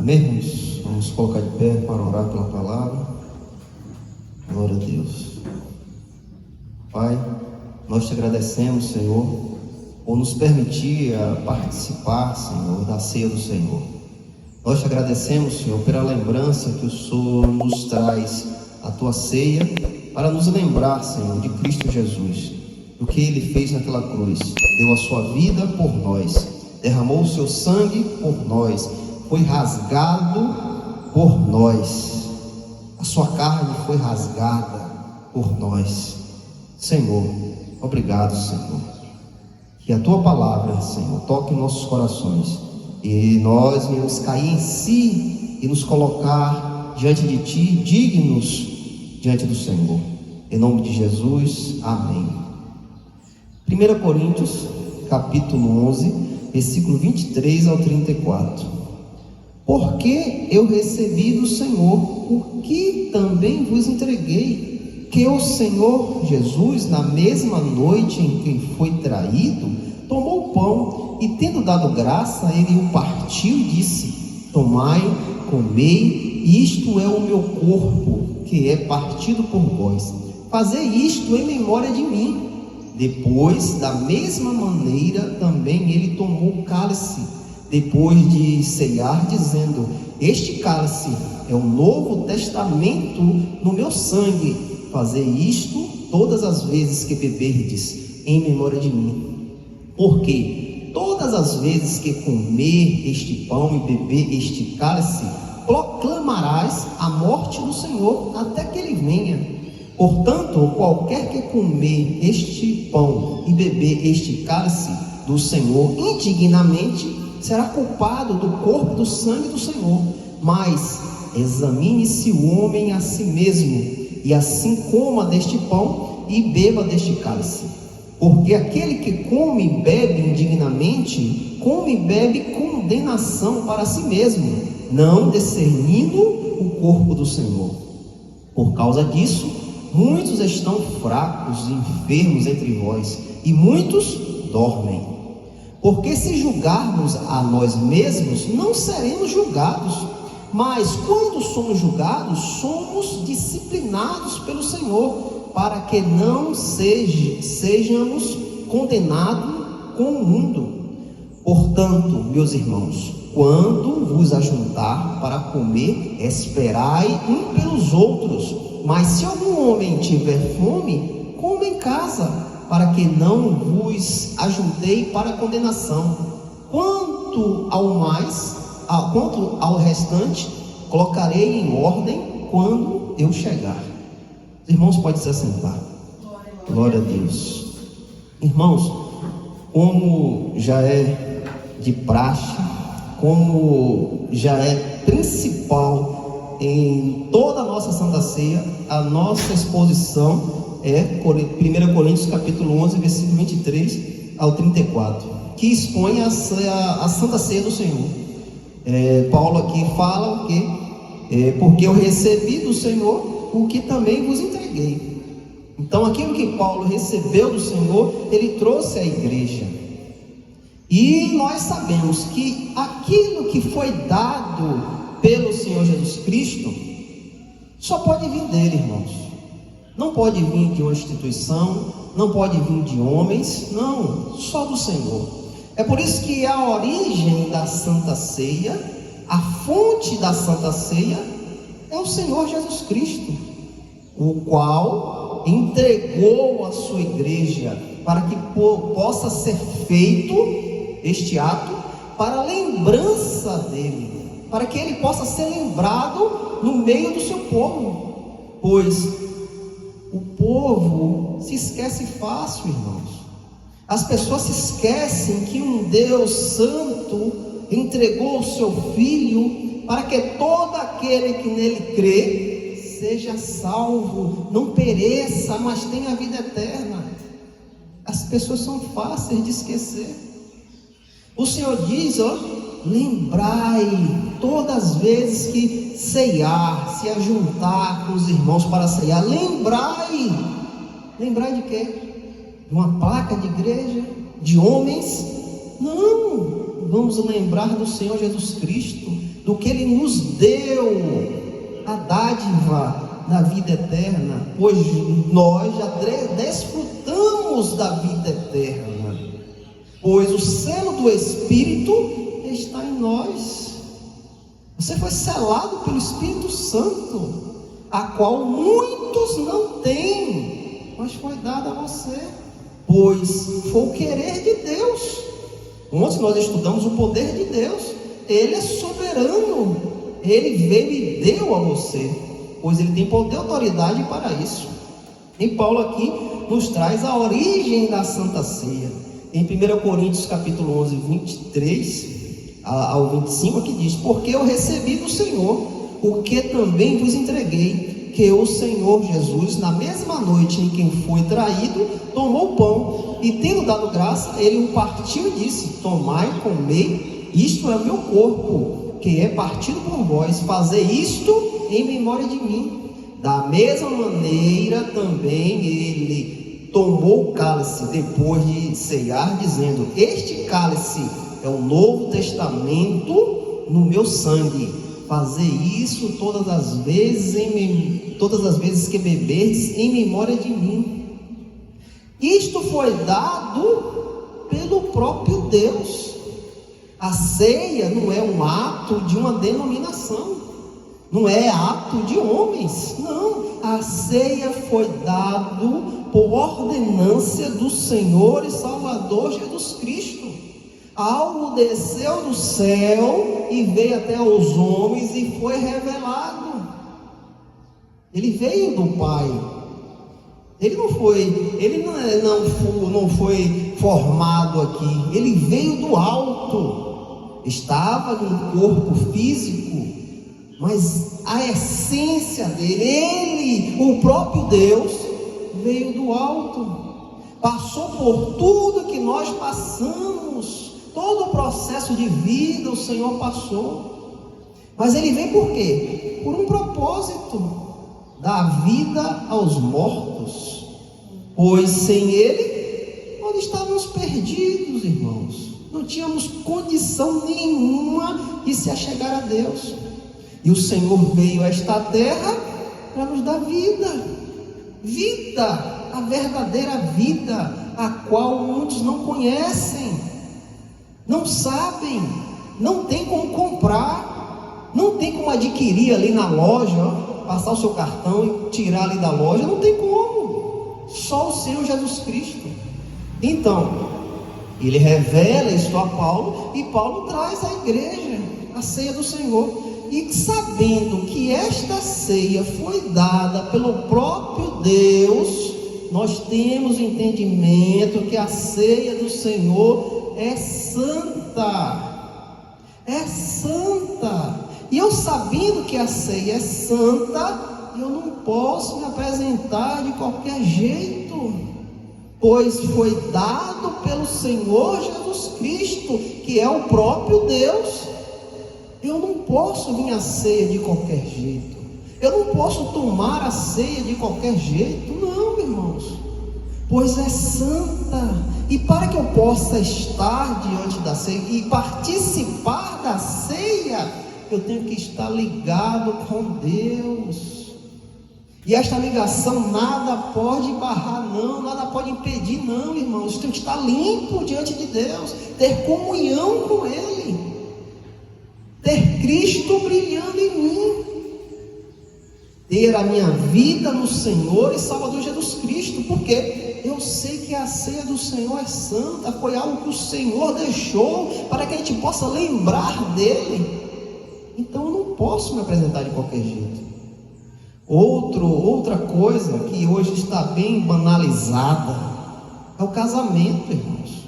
Amém, irmãos? Vamos colocar de pé para orar pela palavra. Glória a Deus. Pai, nós te agradecemos, Senhor, por nos permitir participar, Senhor, da ceia do Senhor. Nós te agradecemos, Senhor, pela lembrança que o Senhor nos traz a tua ceia, para nos lembrar, Senhor, de Cristo Jesus, do que Ele fez naquela cruz. Deu a sua vida por nós, derramou o seu sangue por nós, foi rasgado por nós, a sua carne foi rasgada por nós. Senhor, obrigado, Senhor, que a tua palavra, Senhor, toque em nossos corações e nós venhamos cair em si e nos colocar diante de ti, dignos diante do Senhor. Em nome de Jesus, amém. 1 Coríntios, capítulo 11, versículo 23 ao 34. Porque eu recebi do Senhor o que também vos entreguei, que o Senhor Jesus, na mesma noite em que foi traído, tomou o pão e, tendo dado graça, ele o partiu e disse: tomai, comei, isto é o meu corpo, que é partido por vós. Fazei isto em memória de mim. Depois, da mesma maneira, também ele tomou o cálice, depois de ceiar, dizendo: este cálice é o novo testamento no meu sangue. Fazei isto todas as vezes que beberdes, em memória de mim. Porque todas as vezes que comer este pão e beber este cálice, proclamarás a morte do Senhor até que ele venha. Portanto, qualquer que comer este pão e beber este cálice do Senhor indignamente, será culpado do corpo e do sangue do Senhor. Mas examine-se o homem a si mesmo, e assim coma deste pão e beba deste cálice. Porque aquele que come e bebe indignamente, come e bebe condenação para si mesmo, não discernindo o corpo do Senhor. Por causa disso, muitos estão fracos e enfermos entre vós, e muitos dormem. Porque se julgarmos a nós mesmos, não seremos julgados. Mas quando somos julgados, somos disciplinados pelo Senhor, para que não sejamos condenados com o mundo. Portanto, meus irmãos, quando vos ajuntar para comer, esperai um pelos outros. Mas se algum homem tiver fome, coma em casa, para que não vos ajuntei para condenação. Quanto ao restante, colocarei em ordem quando eu chegar. Os irmãos podem se assentar. Glória a Deus. Irmãos, como já é de praxe, como já é principal em toda a nossa Santa Ceia, a nossa exposição é 1 Coríntios capítulo 11, versículo 23 ao 34, que expõe a Santa Ceia do Senhor. Paulo aqui fala o quê? Porque eu recebi do Senhor o que também vos entreguei. Então aquilo que Paulo recebeu do Senhor, ele trouxe à igreja. E nós sabemos que aquilo que foi dado pelo Senhor Jesus Cristo só pode vir dele, irmãos. Não pode vir de uma instituição, não pode vir de homens, não, só do Senhor. É por isso que a origem da Santa Ceia, a fonte da Santa Ceia, é o Senhor Jesus Cristo, o qual entregou a sua igreja para que possa ser feito este ato para a lembrança dele, para que ele possa ser lembrado no meio do seu povo, pois o povo se esquece fácil, irmãos. As pessoas se esquecem que um Deus santo entregou o seu Filho para que todo aquele que nele crê seja salvo, não pereça, mas tenha a vida eterna. As pessoas são fáceis de esquecer. O Senhor diz, lembrai todas as vezes que ceiar, se ajuntar com os irmãos para ceiar, lembrai de quê? De uma placa de igreja, de homens? Não, vamos lembrar do Senhor Jesus Cristo, do que Ele nos deu, a dádiva da vida eterna, pois nós já desfrutamos da vida eterna, pois o selo do Espírito está em nós. Você foi selado pelo Espírito Santo, a qual muitos não têm, mas foi dado a você, pois foi o querer de Deus. Ontem nós estudamos o poder de Deus. Ele é soberano, Ele veio e deu a você, pois Ele tem poder e autoridade para isso. E Paulo aqui nos traz a origem da Santa Ceia. Em 1 Coríntios capítulo 11, 23 ao 25, aqui diz: porque eu recebi do Senhor o que também vos entreguei, que o Senhor Jesus, na mesma noite em que foi traído, tomou o pão, e tendo dado graça, ele o partiu e disse: tomai e comei, isto é o meu corpo, que é partido por vós, fazei isto em memória de mim. Da mesma maneira também ele tomou o cálice depois de ceiar, dizendo: este cálice é o Novo Testamento no meu sangue. Fazer isso todas as vezes que beberdes em memória de mim. Isto foi dado pelo próprio Deus. A ceia não é um ato de uma denominação, não é ato de homens, não. A ceia foi dado por ordenância do Senhor e Salvador Jesus Cristo. Algo desceu do céu e veio até os homens e foi revelado. Ele veio do Pai. Ele não foi formado aqui. Ele veio do alto. Estava num corpo físico, mas a essência dele, ele, o próprio Deus, veio do alto. Passou por tudo que nós passamos. Todo o processo de vida o Senhor passou. Mas Ele vem por quê? Por um propósito: dar vida aos mortos. Pois sem Ele, nós estávamos perdidos, irmãos. Não tínhamos condição nenhuma de se achegar a Deus. E o Senhor veio a esta terra para nos dar vida. Vida, a verdadeira vida, a qual muitos não conhecem. Não sabem, não tem como comprar, não tem como adquirir ali na loja, passar o seu cartão e tirar ali da loja, não tem como, só o Senhor Jesus Cristo. Então, ele revela isso a Paulo, e Paulo traz à igreja a ceia do Senhor, e sabendo que esta ceia foi dada pelo próprio Deus, nós temos o entendimento que a ceia do Senhor é santa, e eu sabendo que a ceia é santa, eu não posso me apresentar de qualquer jeito, pois foi dado pelo Senhor Jesus Cristo, que é o próprio Deus. Eu não posso vir à ceia de qualquer jeito, eu não posso tomar a ceia de qualquer jeito, não, irmãos, pois é santa. E para que eu possa estar diante da ceia e participar da ceia, eu tenho que estar ligado com Deus. E esta ligação nada pode barrar, não, nada pode impedir, não, irmãos. Eu tenho que estar limpo diante de Deus, ter comunhão com Ele, ter Cristo brilhando em mim, ter a minha vida no Senhor e Salvador Jesus Cristo, porque eu sei que a ceia do Senhor é santa, foi algo que o Senhor deixou para que a gente possa lembrar dele. Então eu não posso me apresentar de qualquer jeito. Outra coisa que hoje está bem banalizada é o casamento, irmãos.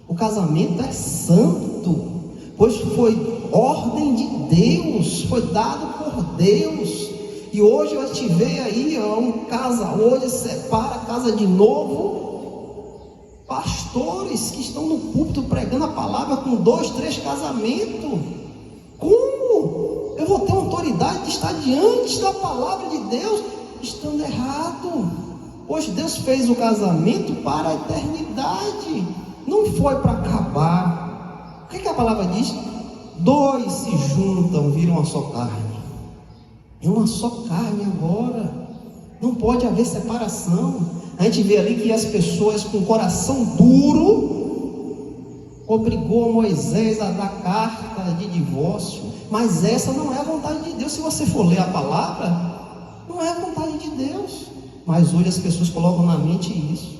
O casamento é santo, pois foi ordem de Deus, foi dado por Deus. E hoje a gente vê aí, um casa hoje separa a casa de novo, pastores que estão no púlpito pregando a palavra com 2, 3 casamentos. Como eu vou ter autoridade de estar diante da palavra de Deus estando errado? Pois Deus fez o casamento para a eternidade, não foi para acabar. O que a palavra diz? dois se juntam, viram uma só carne. É uma só carne agora. Não pode haver separação. A gente vê ali que as pessoas com coração duro obrigou Moisés a dar carta de divórcio. Mas essa não é a vontade de Deus. Se você for ler a palavra, não é a vontade de Deus. Mas hoje as pessoas colocam na mente isso.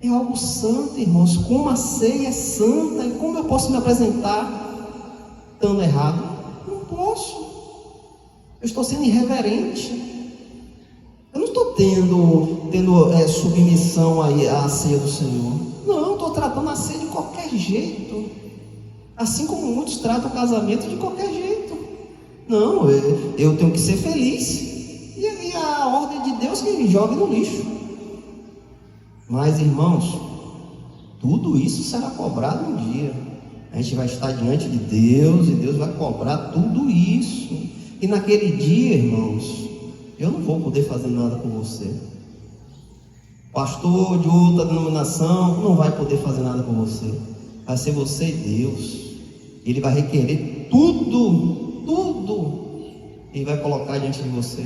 É algo santo, irmãos. Como a ceia é santa, e como eu posso me apresentar estando errado? Não posso. Eu estou sendo irreverente. Eu não estou tendo submissão à ceia do Senhor. Não, estou tratando a ceia de qualquer jeito. Assim como muitos tratam o casamento de qualquer jeito. Não, eu tenho que ser feliz. E a ordem de Deus que jogue no lixo. Mas, irmãos, tudo isso será cobrado um dia. A gente vai estar diante de Deus e Deus vai cobrar tudo isso. E naquele dia, irmãos, eu não vou poder fazer nada com você. Pastor de outra denominação não vai poder fazer nada com você. Vai ser você e Deus. Ele vai requerer tudo. Ele vai colocar diante de você.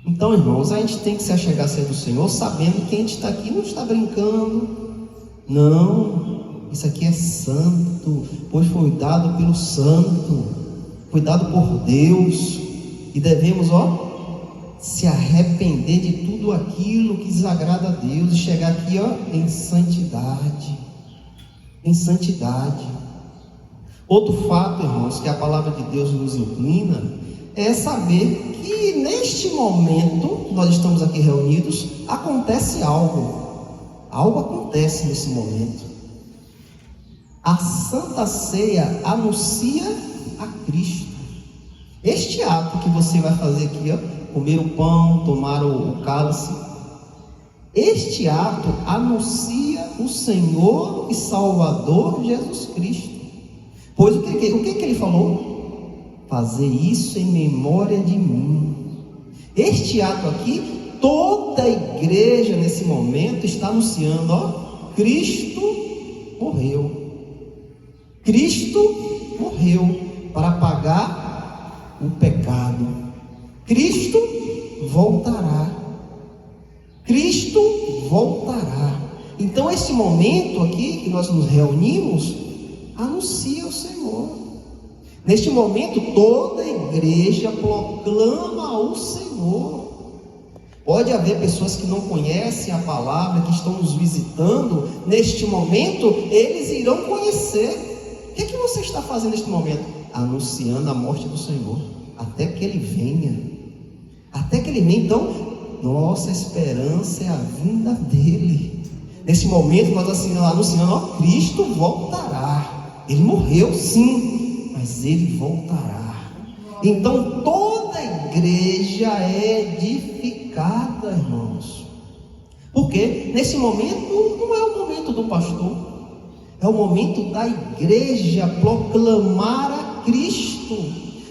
Então, irmãos, a gente tem que se achegar a ser do Senhor, sabendo que a gente está aqui, não está brincando. Não, isso aqui é santo, pois foi dado pelo santo, foi dado por Deus. E devemos, se arrepender de tudo aquilo que desagrada a Deus e chegar aqui, em santidade. Em santidade. Outro fato, irmãos, que a palavra de Deus nos inclina é saber que neste momento, nós estamos aqui reunidos, acontece algo. Algo acontece nesse momento. A Santa Ceia anuncia a Cristo. Este ato que você vai fazer aqui, comer o pão, tomar o cálice, este ato anuncia o Senhor e Salvador Jesus Cristo. Pois o que ele falou? Fazer isso em memória de mim. Este ato aqui, toda a igreja nesse momento está anunciando, Cristo morreu. Cristo morreu para pagar o pecado. Cristo voltará. Cristo voltará. Então esse momento aqui que nós nos reunimos anuncia o Senhor. Neste momento, toda a igreja proclama o Senhor. Pode haver pessoas que não conhecem a palavra, que estão nos visitando. Neste momento, eles irão conhecer. O que você está fazendo neste momento? Anunciando a morte do Senhor, até que Ele venha. Até que Ele venha. Então, nossa esperança é a vinda dEle. Nesse momento, nós anunciando, Cristo voltará. Ele morreu, sim, mas Ele voltará. Então toda a igreja é edificada, irmãos. Porque nesse momento não é o momento do pastor, é o momento da igreja proclamar a Cristo.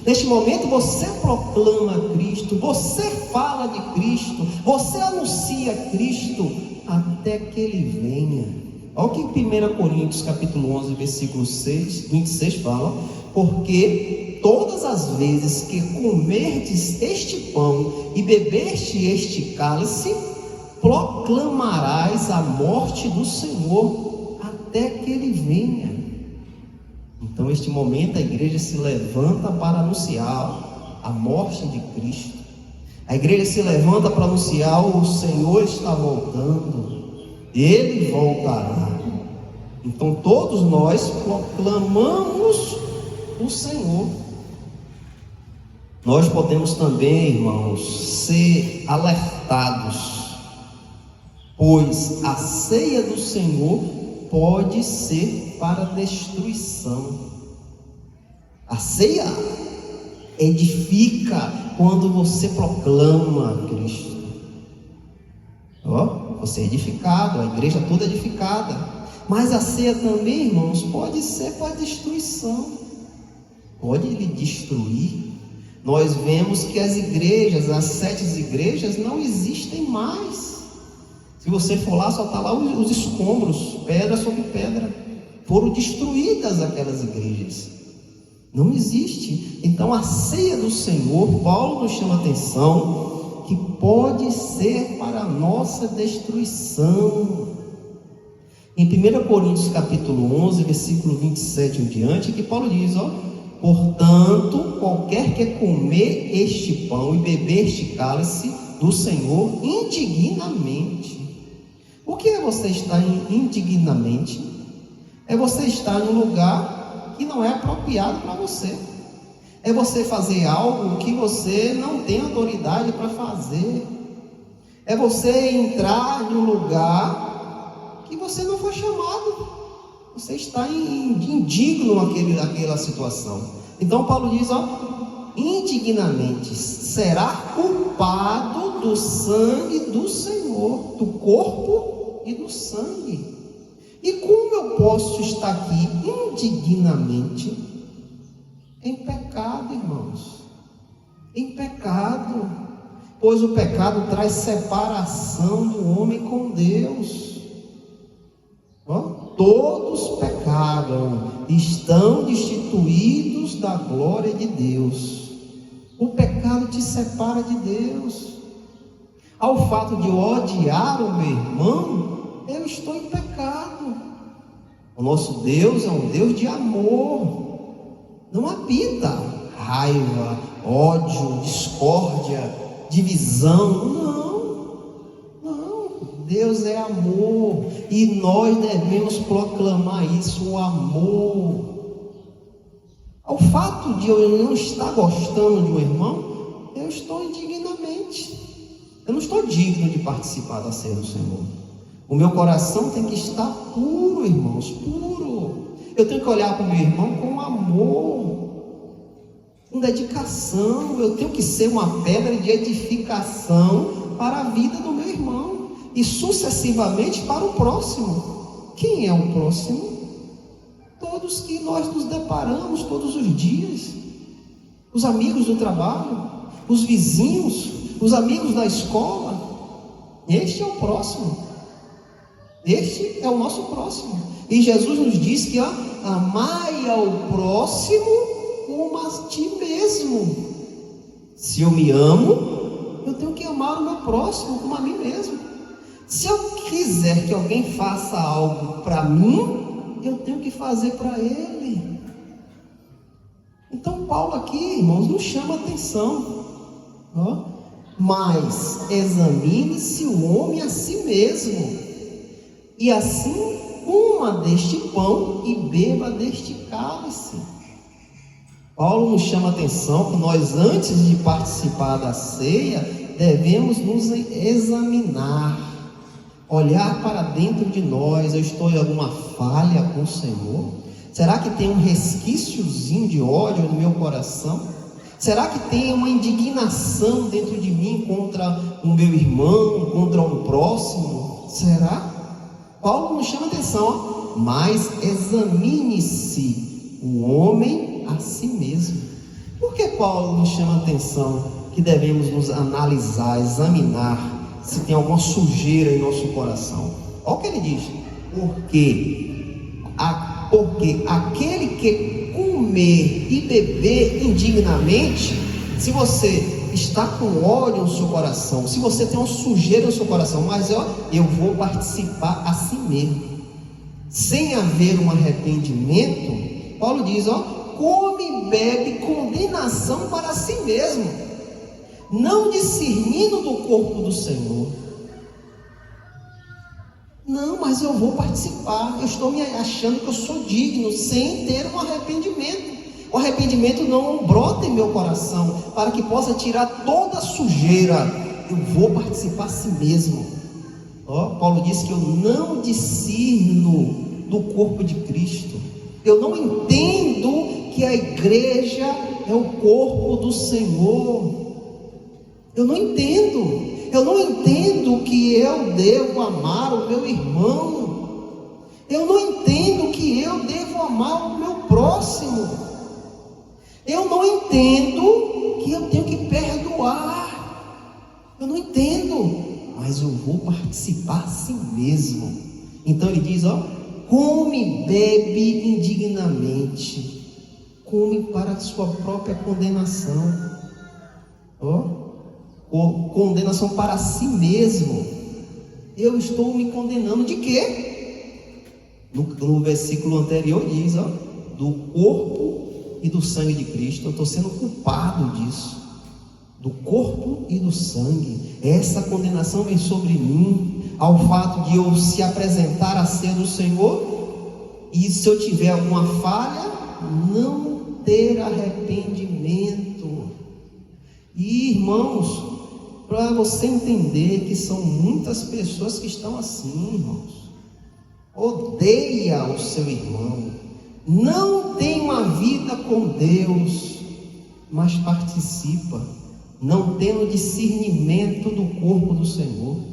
Neste momento você proclama Cristo, você fala de Cristo, você anuncia Cristo até que Ele venha. Olha o que em 1 Coríntios capítulo 11, versículo 26 fala: porque todas as vezes que comerdes este pão e beberdes este cálice, proclamarás a morte do Senhor até que Ele venha. Então, neste momento, a igreja se levanta para anunciar a morte de Cristo. A igreja se levanta para anunciar: o Senhor está voltando, Ele voltará. Então todos nós proclamamos o Senhor. Nós podemos também, irmãos, ser alertados, pois a ceia do Senhor pode ser para destruição. A ceia edifica quando você proclama Cristo. Você é edificado, a igreja toda é edificada. Mas a ceia também, irmãos, pode ser para destruição. Pode lhe destruir. Nós vemos que as igrejas, as 7 igrejas, não existem mais. Se você for lá, só está lá os escombros, pedra sobre pedra. Foram destruídas aquelas igrejas. Não existe. Então a ceia do Senhor, Paulo nos chama a atenção que pode ser para a nossa destruição. Em 1 Coríntios capítulo 11, versículo 27 em diante, que Paulo diz, portanto, qualquer que comer este pão e beber este cálice do Senhor indignamente. O que é você estar indignamente? É você estar em um lugar que não é apropriado para você. É você fazer algo que você não tem autoridade para fazer. É você entrar em um lugar que você não foi chamado. Você está indigno naquela situação. Então Paulo diz, indignamente será culpado do sangue do Senhor, do corpo e do sangue. E como eu posso estar aqui indignamente? Em pecado, irmãos. Em pecado. Pois o pecado traz separação do homem com Deus. Todos pecaram, estão destituídos da glória de Deus. O pecado te separa de Deus. Ao fato de odiar o meu irmão, eu estou em pecado. O nosso Deus é um Deus de amor. Não habita raiva, ódio, discórdia, divisão. Não. Deus é amor. E nós devemos proclamar isso, o amor. Ao fato de eu não estar gostando de um irmão, eu estou indignamente. Eu não estou digno de participar da ceia do Senhor. O meu coração tem que estar puro, irmãos, puro. Eu tenho que olhar para o meu irmão com amor, com dedicação. Eu tenho que ser uma pedra de edificação para a vida do meu irmão e sucessivamente para o próximo. Quem é o próximo? Todos que nós nos deparamos todos os dias. Os amigos do trabalho, os vizinhos, os amigos da escola. Este é o próximo. Este é o nosso próximo. E Jesus nos diz que amai ao próximo como a ti mesmo. Se eu me amo, eu tenho que amar o meu próximo como a mim mesmo. Se eu quiser que alguém faça algo para mim, eu tenho que fazer para ele. Então Paulo aqui, irmãos, nos chama a atenção. Mas examine-se o homem a si mesmo, e assim coma deste pão e beba deste cálice. Paulo nos chama a atenção que nós, antes de participar da ceia, devemos nos examinar, olhar para dentro de nós. Eu estou em alguma falha com o Senhor? Será que tem um resquíciozinho de ódio no meu coração? Será que tem uma indignação dentro de mim contra o meu irmão, contra um próximo? Será? Paulo nos chama a atenção, mas examine-se o homem a si mesmo. Por que Paulo nos chama a atenção que devemos nos analisar, examinar se tem alguma sujeira em nosso coração? Olha o que ele diz: porque aquele que comer e beber indignamente, se você está com ódio no seu coração, se você tem uma sujeira no seu coração, mas eu vou participar a si mesmo, sem haver um arrependimento, Paulo diz, come e bebe condenação para si mesmo, não discernindo do corpo do Senhor. Não, mas eu vou participar, eu estou me achando que eu sou digno, sem ter um arrependimento. O arrependimento não brota em meu coração, para que possa tirar toda a sujeira. Eu vou participar a si mesmo. Paulo diz que eu não discerno do corpo de Cristo. Eu não entendo que a igreja é o corpo do Senhor. Eu não entendo. Eu não entendo que eu devo amar o meu irmão. Eu não entendo que eu devo amar o meu próximo. Eu não entendo que eu tenho que perdoar. Eu não entendo, mas eu vou participar a si mesmo. Então ele diz, come, bebe indignamente, come para a sua própria condenação, condenação para si mesmo. Eu estou me condenando de quê? No versículo anterior diz, do corpo e do sangue de Cristo. Eu estou sendo culpado disso, do corpo e do sangue. Essa condenação vem sobre mim, ao fato de eu se apresentar a ser do Senhor, e se eu tiver alguma falha, não ter arrependimento. E irmãos, para você entender que são muitas pessoas que estão assim, irmãos, odeia o seu irmão, não tem uma vida com Deus, mas participa, não tendo discernimento do corpo do Senhor.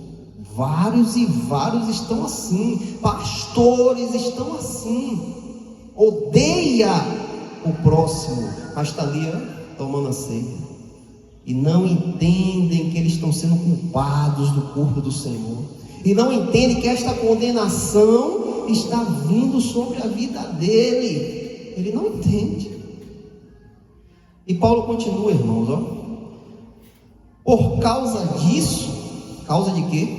Vários e vários estão assim, pastores estão assim, odeia o próximo, mas está ali tomando a ceia, e não entendem que eles estão sendo culpados do corpo do Senhor, e não entendem que esta condenação está vindo sobre a vida dele. Ele não entende. E Paulo continua, irmãos, por causa disso, causa de quê?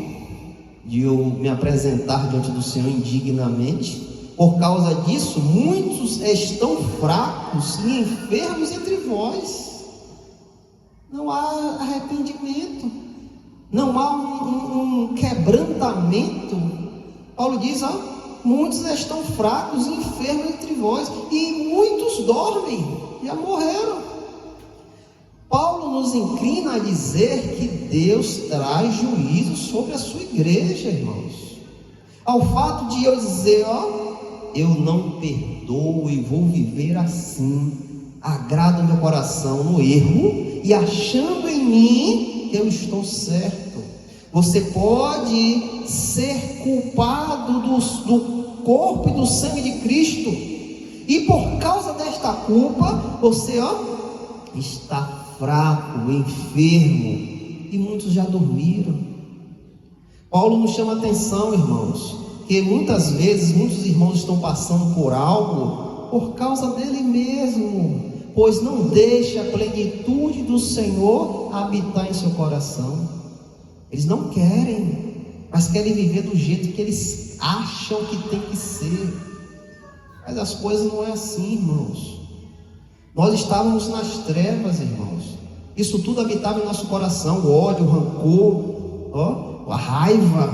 De eu me apresentar diante do Senhor indignamente. Por causa disso, muitos estão fracos e enfermos entre vós. Não há arrependimento, não há um quebrantamento. Paulo diz, muitos estão fracos e enfermos entre vós, e muitos dormem, já morreram. Paulo nos inclina a dizer que Deus traz juízo sobre a sua igreja, irmãos. Ao fato de eu dizer, eu não perdoo e vou viver assim, agrado meu coração no erro e achando em mim que eu estou certo. Você pode ser culpado do corpo e do sangue de Cristo, e por causa desta culpa você está fraco, enfermo, e muitos já dormiram. Paulo nos chama a atenção, irmãos, que muitas vezes muitos irmãos estão passando por algo por causa dele mesmo, pois não deixa a plenitude do Senhor habitar em seu coração. Eles não querem, mas querem viver do jeito que eles acham que tem que ser. Mas as coisas não é assim, irmãos. Nós estávamos nas trevas, irmãos. Isso tudo habitava em nosso coração, o ódio, o rancor, a raiva.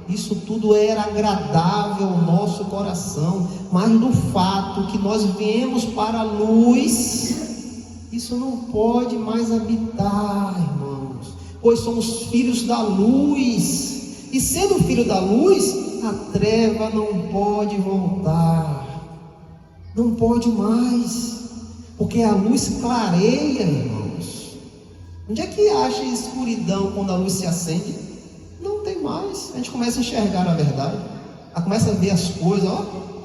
Isso tudo era agradável ao nosso coração, mas no fato que nós viemos para a luz, isso não pode mais habitar, irmãos, pois somos filhos da luz, e sendo filho da luz, a treva não pode voltar, não pode mais, porque a luz clareia, irmãos. Onde é que acha escuridão quando a luz se acende? Não tem mais. A gente começa a enxergar a verdade, começa a ver as coisas,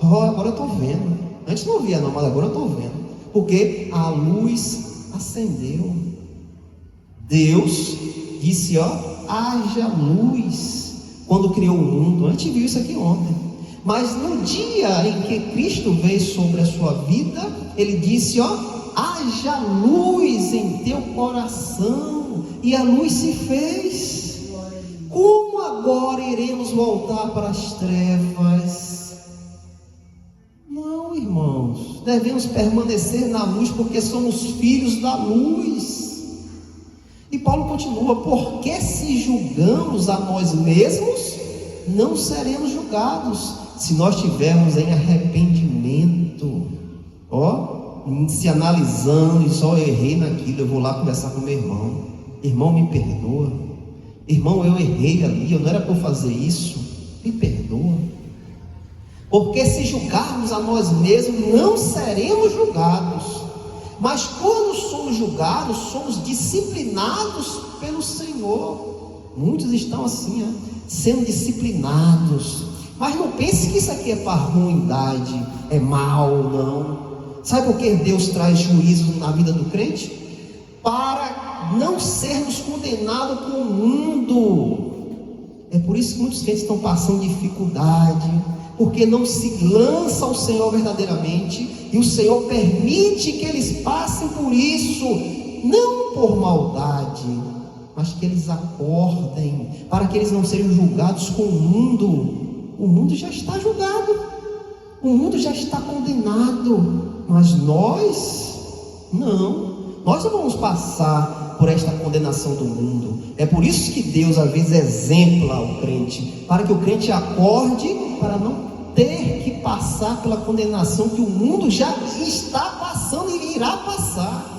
agora eu estou vendo. Antes não via não, mas agora eu estou vendo, porque a luz acendeu. Deus disse, haja luz, quando criou o mundo. A gente viu isso aqui ontem. Mas no dia em que Cristo veio sobre a sua vida, Ele disse, haja luz em teu coração, e a luz se fez. Como agora iremos voltar para as trevas? Não, irmãos, devemos permanecer na luz, porque somos filhos da luz. E Paulo continua, porque se julgamos a nós mesmos, não seremos julgados, se nós tivermos em arrependimento, se analisando, e só errei naquilo, eu vou lá conversar com meu irmão, irmão, me perdoa, irmão, eu errei ali, eu não era para eu fazer isso, me perdoa. Porque se julgarmos a nós mesmos, não seremos julgados, mas quando somos julgados, somos disciplinados pelo Senhor. Muitos estão assim, sendo disciplinados, mas não pense que isso aqui é para ruindade, é mal, não. Sabe por que Deus traz juízo na vida do crente? Para não sermos condenados com o mundo. É por isso que muitos crentes estão passando dificuldade, porque não se lança ao Senhor verdadeiramente, e o Senhor permite que eles passem por isso, não por maldade, mas que eles acordem, para que eles não sejam julgados com o mundo. O mundo já está julgado, o mundo já está condenado, mas nós não vamos passar por esta condenação do mundo. É por isso que Deus às vezes exempla o crente, para que o crente acorde, para não ter que passar pela condenação que o mundo já está passando e irá passar,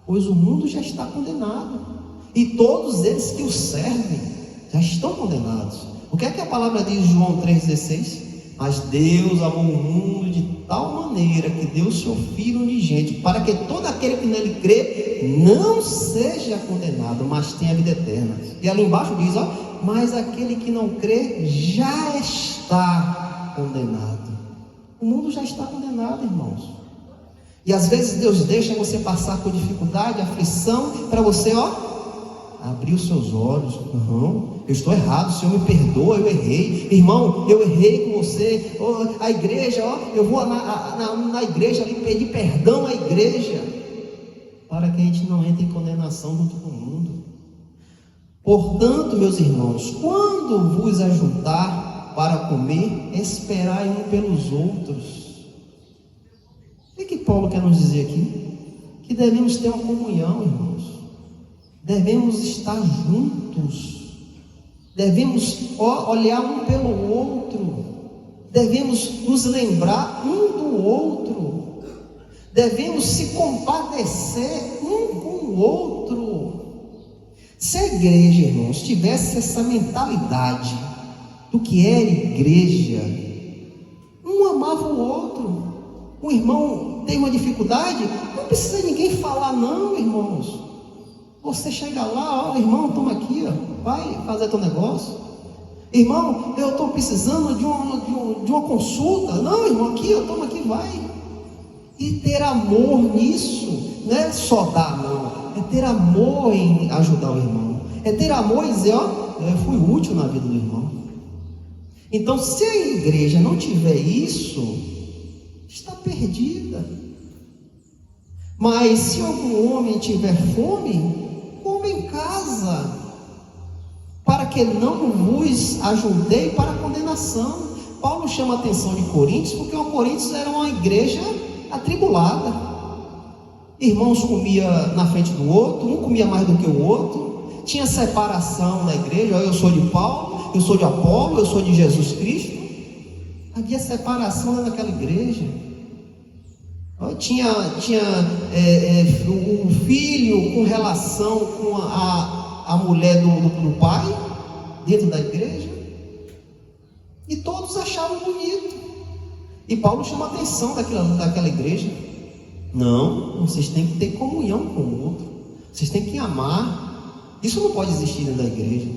pois o mundo já está condenado, e todos eles que o servem já estão condenados. O que é que a palavra diz em João 3,16? Mas Deus amou o mundo de tal maneira que deu o seu Filho unigênito, para que todo aquele que nele crê não seja condenado, mas tenha a vida eterna. E ali embaixo diz, mas aquele que não crê já está condenado. O mundo já está condenado, irmãos. E às vezes Deus deixa você passar por dificuldade, aflição, para você, abrir os seus olhos. Não, eu estou errado, o Senhor me perdoa, eu errei, irmão, eu errei com você. A igreja, eu vou na igreja ali pedir perdão à igreja, para que a gente não entre em condenação junto com o mundo. Portanto, meus irmãos, quando vos ajuntar para comer, esperai um pelos outros. O que Paulo quer nos dizer aqui? Que devemos ter uma comunhão, irmãos. Devemos estar juntos, devemos olhar um pelo outro, devemos nos lembrar um do outro, devemos se compadecer um com o outro. Se a igreja, irmãos, tivesse essa mentalidade do que era igreja, um amava o outro. O irmão tem uma dificuldade, não precisa ninguém falar não, irmãos. Você chega lá, irmão, toma aqui, vai fazer teu negócio. Irmão, eu estou precisando de uma consulta. Não, irmão, aqui, toma aqui, vai. E ter amor nisso, não é só dar, não. É ter amor em ajudar o irmão. É ter amor em dizer, eu fui útil na vida do irmão. Então, se a igreja não tiver isso, está perdida. Mas se algum homem tiver fome, come em casa, para que não vos ajuntei para a condenação. Paulo chama a atenção de Coríntios, porque o Coríntios era uma igreja atribulada. Irmãos comiam na frente do outro, um comia mais do que o outro, tinha separação na igreja, eu sou de Paulo, eu sou de Apolo, eu sou de Jesus Cristo. Havia separação naquela igreja. Tinha um filho com relação com a mulher do pai dentro da igreja, e todos achavam bonito. E Paulo chama a atenção daquela igreja. Não, vocês têm que ter comunhão com o outro, vocês têm que amar. Isso não pode existir dentro da igreja.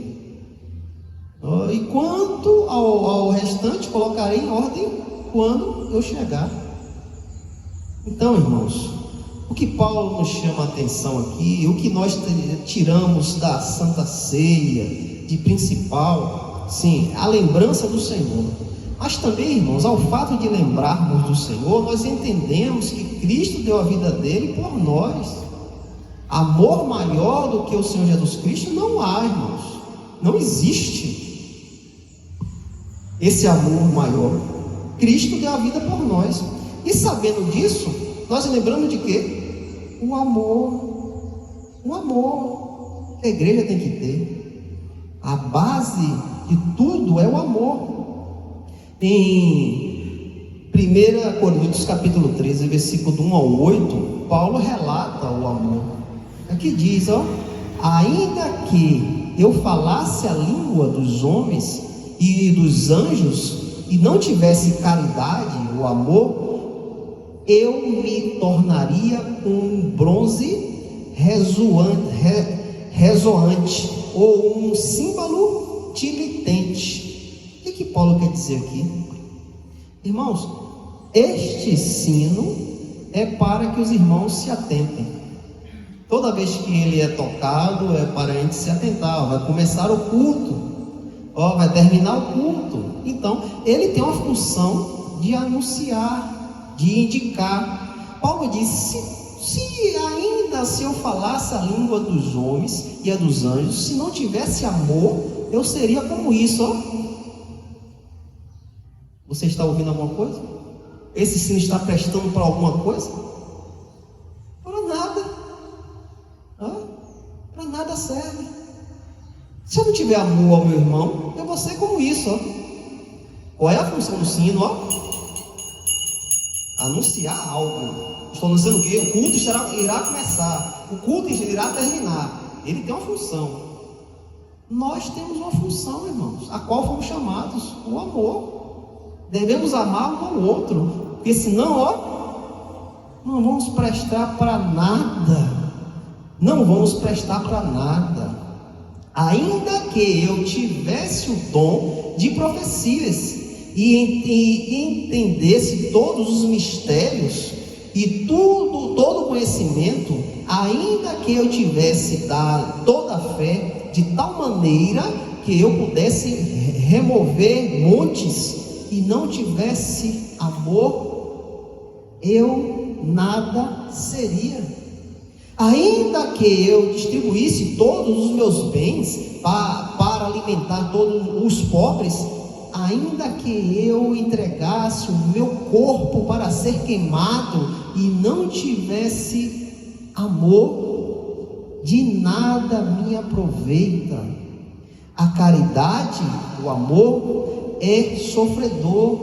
E quanto ao restante, colocarei em ordem quando eu chegar. Então, irmãos, o que Paulo nos chama a atenção aqui, o que nós tiramos da Santa Ceia, de principal, sim, a lembrança do Senhor. Mas também, irmãos, ao fato de lembrarmos do Senhor, nós entendemos que Cristo deu a vida dele por nós. Amor maior do que o Senhor Jesus Cristo não há, irmãos. Não existe esse amor maior. Cristo deu a vida por nós. E sabendo disso, nós lembramos de quê? O amor. O amor que a igreja tem que ter. A base de tudo é o amor. Em 1 Coríntios capítulo 13, versículo do 1 ao 8, Paulo relata o amor. Aqui diz, ainda que eu falasse a língua dos homens e dos anjos, e não tivesse caridade, o amor, eu me tornaria um bronze ressoante, ou um símbolo tiritante. O que Paulo quer dizer aqui? Irmãos, este sino é para que os irmãos se atentem. Toda vez que ele é tocado, é para a gente se atentar. Vai começar o culto. vai terminar o culto. Então, ele tem uma função de anunciar, de indicar. Paulo disse: se eu falasse a língua dos homens e a dos anjos, se não tivesse amor, eu seria como isso, Você está ouvindo alguma coisa? Esse sino está prestando para alguma coisa? Para nada. Para nada serve. Se eu não tiver amor ao meu irmão, eu vou ser como isso, Qual é a função do sino, Anunciar algo. Estou anunciando o quê? O culto irá começar, o culto irá terminar. Ele tem uma função. Nós temos uma função, irmãos, a qual fomos chamados: o amor. Devemos amar um ao outro, porque senão, não vamos prestar para nada. Não vamos prestar para nada. Ainda que eu tivesse o dom de profecias e entendesse todos os mistérios e todo o conhecimento, ainda que eu tivesse dado toda a fé de tal maneira que eu pudesse remover montes e não tivesse amor, eu nada seria. Ainda que eu distribuísse todos os meus bens para alimentar todos os pobres, ainda que eu entregasse o meu corpo para ser queimado e não tivesse amor, de nada me aproveita. A caridade, o amor, é sofredor,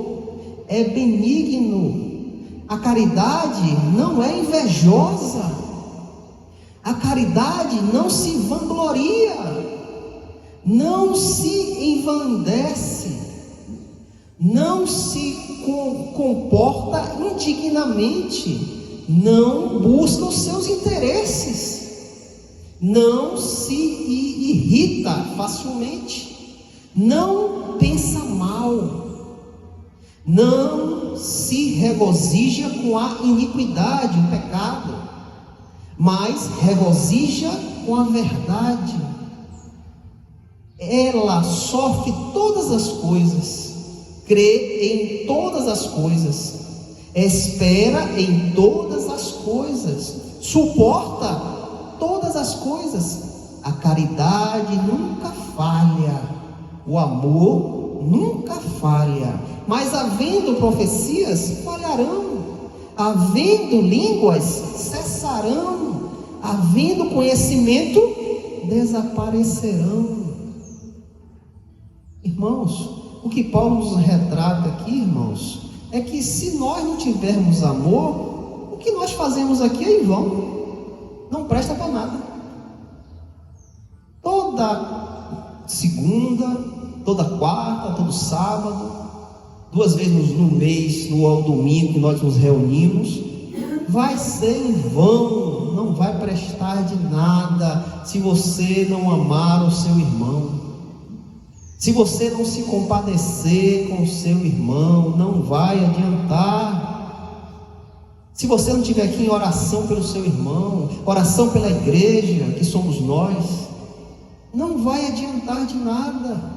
é benigno. A caridade não é invejosa. A caridade não se vangloria, não se envanece, não se comporta indignamente, não busca os seus interesses, não se irrita facilmente, não pensa mal, não se regozija com a iniquidade, o pecado, mas regozija com a verdade. Ela sofre todas as coisas, crê em todas as coisas, espera em todas as coisas, suporta todas as coisas. A caridade nunca falha, o amor nunca falha. Mas havendo profecias, falharão, havendo línguas, cessarão, havendo conhecimento, desaparecerão. Irmãos, o que Paulo nos retrata aqui, irmãos, é que se nós não tivermos amor, o que nós fazemos aqui é em vão, não presta para nada. Toda segunda, toda quarta, todo sábado, 2 vezes no mês, no domingo que nós nos reunimos, vai ser em vão, não vai prestar de nada se você não amar o seu irmão, se você não se compadecer com o seu irmão, não vai adiantar. Se você não estiver aqui em oração pelo seu irmão, oração pela igreja, que somos nós, não vai adiantar de nada.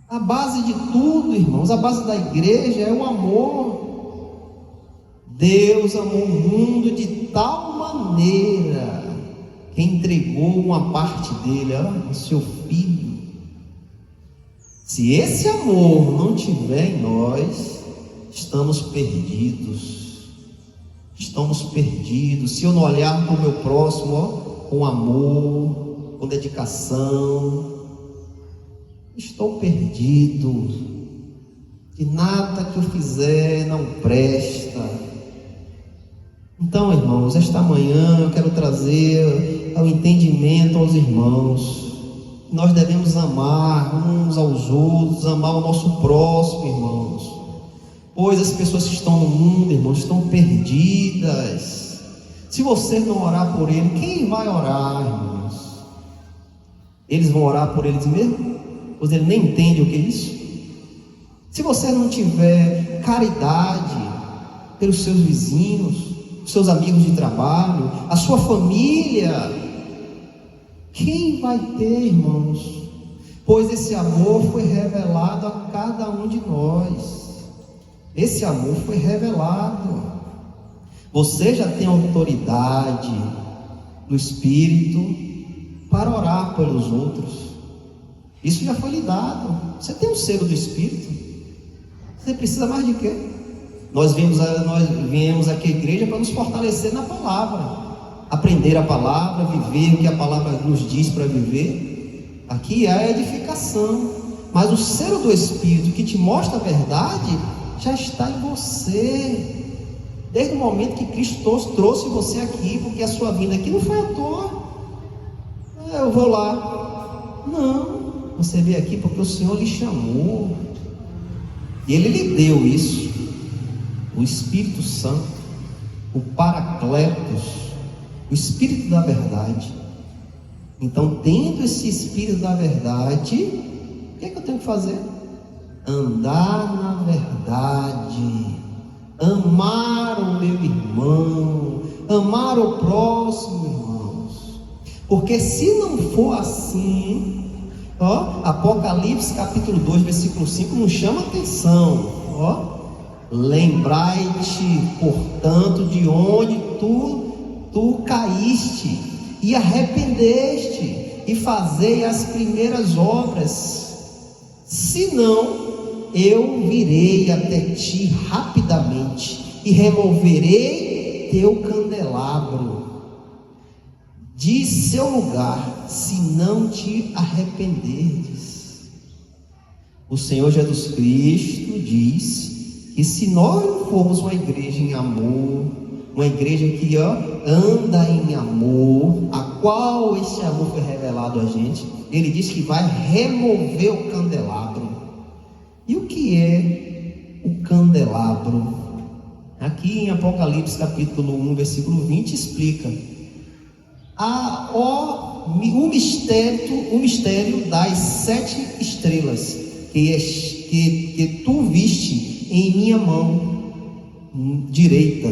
A base de tudo, irmãos, a base da igreja é o amor. Deus amou o mundo de tal maneira que entregou uma parte dele, o seu Filho. Se esse amor não tiver em nós, estamos perdidos. Estamos perdidos. Se eu não olhar para o meu próximo com amor, com dedicação, estou perdido. E nada que eu fizer não presta. Então, irmãos, esta manhã eu quero trazer ao entendimento aos irmãos. Nós devemos amar uns aos outros, amar o nosso próximo, irmãos. Pois as pessoas que estão no mundo, irmãos, estão perdidas. Se você não orar por ele, quem vai orar, irmãos? Eles vão orar por eles mesmos? Pois ele nem entende o que é isso. Se você não tiver caridade pelos seus vizinhos, seus amigos de trabalho, a sua família, quem vai ter, irmãos? pois esse amor foi revelado a cada um de nós. Esse amor foi revelado. Você já tem autoridade no Espírito para orar pelos outros. Isso já foi lhe dado. Você tem o selo do Espírito. Você precisa mais de quê? Nós viemos aqui à igreja para nos fortalecer na palavra, aprender a palavra, viver o que a palavra nos diz para viver. Aqui é a edificação, mas o selo do Espírito que te mostra a verdade já está em você, desde o momento que Cristo trouxe você aqui, porque a sua vinda aqui não foi à toa. Eu vou lá, não, você veio aqui porque o Senhor lhe chamou, e Ele lhe deu isso, o Espírito Santo, o Paracletos, o Espírito da verdade. Então, tendo esse Espírito da verdade, o que é que eu tenho que fazer? Andar na verdade, amar o meu irmão, amar o próximo, irmãos. Porque se não for assim, Apocalipse capítulo 2, versículo 5 nos chama atenção, lembrai-te, portanto, de onde tu caíste, e arrependeste, e fazei as primeiras obras, senão eu virei até ti rapidamente, e removerei teu candelabro de seu lugar, se não te arrependerdes. O Senhor Jesus Cristo diz que se nós não formos uma igreja em amor, uma igreja que anda em amor, a qual esse amor foi revelado a gente, Ele diz que vai remover o candelabro. E o que é o candelabro? Aqui em Apocalipse capítulo 1, versículo 20 explica o mistério das 7 estrelas que tu viste em minha mão direita,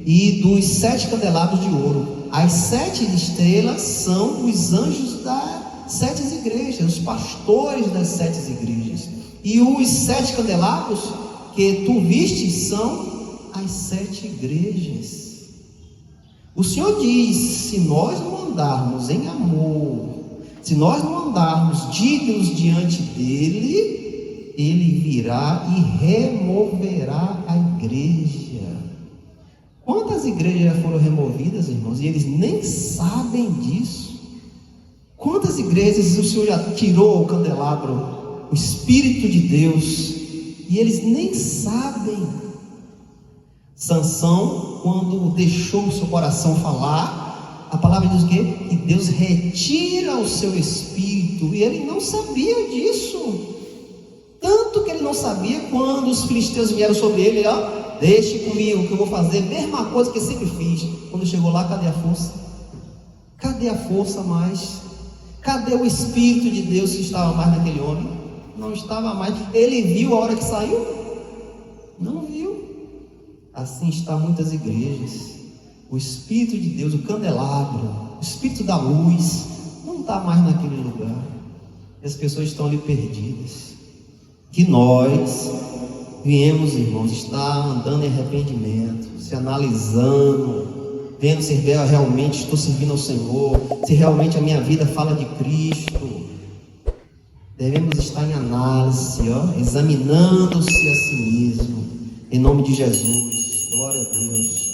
e dos 7 candelabros de ouro. As 7 estrelas são os anjos das 7 igrejas, os pastores das 7 igrejas, e os 7 candelabros que tu viste são as 7 igrejas. O Senhor diz: se nós não andarmos em amor, se nós não andarmos dignos diante dele, Ele virá e removerá a igreja. Quantas igrejas já foram removidas, irmãos, e eles nem sabem disso? Quantas igrejas o Senhor já tirou o candelabro, o Espírito de Deus, e eles nem sabem? Sansão, quando deixou o seu coração falar, a palavra diz o quê? Que Deus retira o seu espírito, e ele não sabia disso. Tanto que ele não sabia, quando os filisteus vieram sobre ele, deixe comigo que eu vou fazer a mesma coisa que eu sempre fiz. Quando chegou lá, cadê a força? Cadê a força mais? Cadê o Espírito de Deus que estava mais naquele homem? Não estava mais. Ele viu a hora que saiu? Não viu. Assim está muitas igrejas. O Espírito de Deus, o candelabro, o Espírito da luz, não está mais naquele lugar. E as pessoas estão ali perdidas. Que nós viemos, irmãos, estar andando em arrependimento, se analisando, vendo se realmente estou servindo ao Senhor, se realmente a minha vida fala de Cristo. Devemos estar em análise, examinando-se a si mesmo, em nome de Jesus. Glória a Deus.